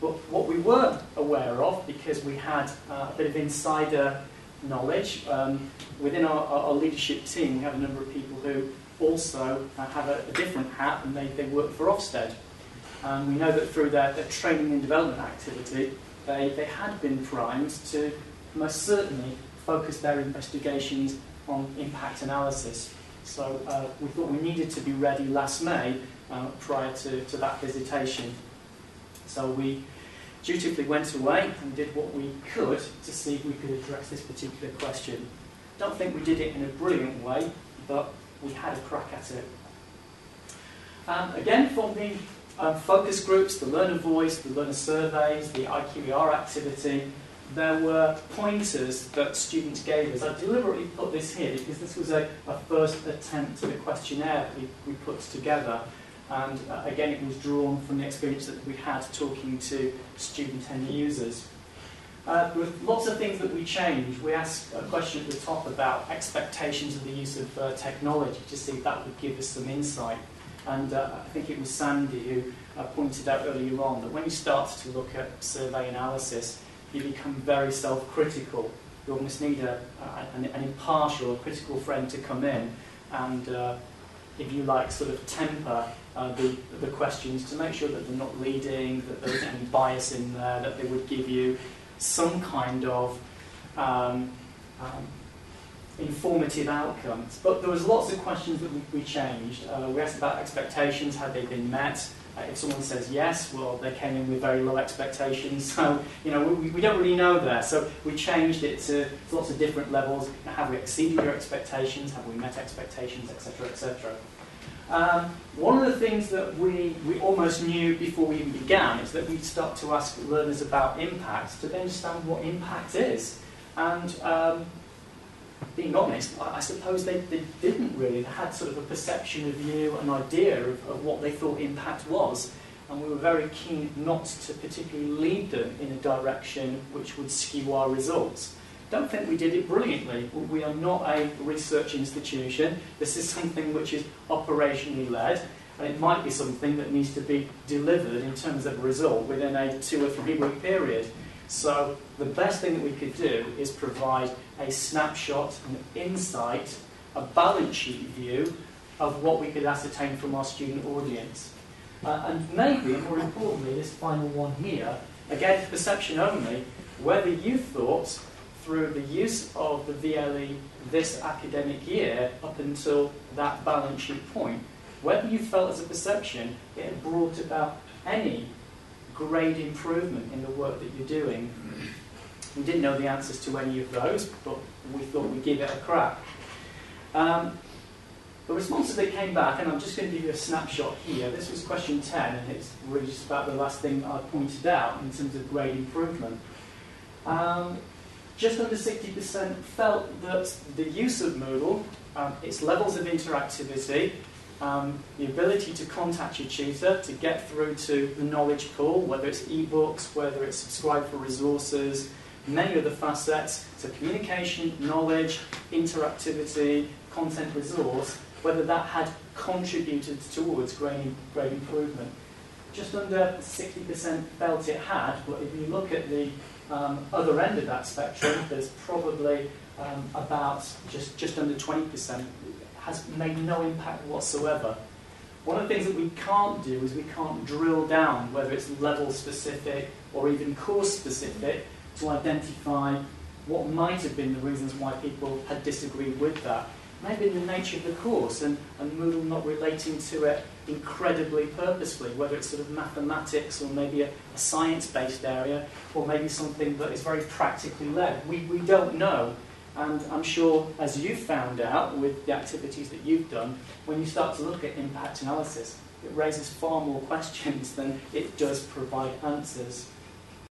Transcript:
But what we weren't aware of, because we had a bit of insider knowledge, within our leadership team we have a number of people who also have a different hat, and they work for Ofsted. And we know that through their training and development activity, they had been primed to most certainly focus their investigations on impact analysis. So we thought we needed to be ready last May prior to that visitation. So we dutifully went away and did what we could to see if we could address this particular question. Don't think we did it in a brilliant way, but we had a crack at it. Again, from the focus groups, the learner voice, the learner surveys, the IQER activity, there were pointers that students gave us. I deliberately put this here because this was a first attempt at a questionnaire that we put together. And again, it was drawn from the experience that we had talking to student end users. There were lots of things that we changed. We asked a question at the top about expectations of the use of technology to see if that would give us some insight. And I think it was Sandy who pointed out earlier on that when you start to look at survey analysis, you become very self-critical. You almost need an impartial, a critical friend to come in and, if you like, sort of temper the questions to make sure that they're not leading, that there isn't any bias in there, that they would give you some kind of informative outcomes. But there was lots of questions that we changed. We asked about expectations, had they been met? If someone says yes, well, they came in with very low expectations. So, you know, we don't really know there. So we changed it to lots of different levels. Have we exceeded your expectations? Have we met expectations, etc., etc.? One of the things that we almost knew before we even began is that we'd start to ask learners about impact to understand what impact is. And being honest, I suppose they didn't really. They had sort of a perception, a view, an idea of what they thought impact was. And we were very keen not to particularly lead them in a direction which would skew our results. Don't think we did it brilliantly. We are not a research institution. This is something which is operationally led, and it might be something that needs to be delivered in terms of a result within a 2 or 3 week period. So the best thing that we could do is provide a snapshot, an insight, a balance sheet view of what we could ascertain from our student audience. And maybe, more importantly, this final one here, again, perception only, whether you thought through the use of the VLE this academic year up until that balance sheet point, whether you felt as a perception it had brought about any grade improvement in the work that you're doing. We didn't know the answers to any of those, but we thought we'd give it a crack. The responses that came back, and I'm just going to give you a snapshot here. This was question 10, and it's really just about the last thing I pointed out in terms of grade improvement. Just under 60% felt that the use of Moodle, its levels of interactivity, the ability to contact your tutor, to get through to the knowledge pool, whether it's ebooks, whether it's subscribe for resources, many of the facets, so communication, knowledge, interactivity, content resource, whether that had contributed towards grade improvement. Just under 60% felt it had, but if you look at the other end of that spectrum, there's probably about just under 20% has made no impact whatsoever. One of the things that we can't do is we can't drill down, whether it's level specific or even course specific, to identify what might have been the reasons why people had disagreed with that. Maybe the nature of the course and Moodle not relating to it incredibly purposefully, whether it's sort of mathematics or maybe a science-based area, or maybe something that is very practically led. We don't know. And I'm sure, as you've found out with the activities that you've done, when you start to look at impact analysis, it raises far more questions than it does provide answers.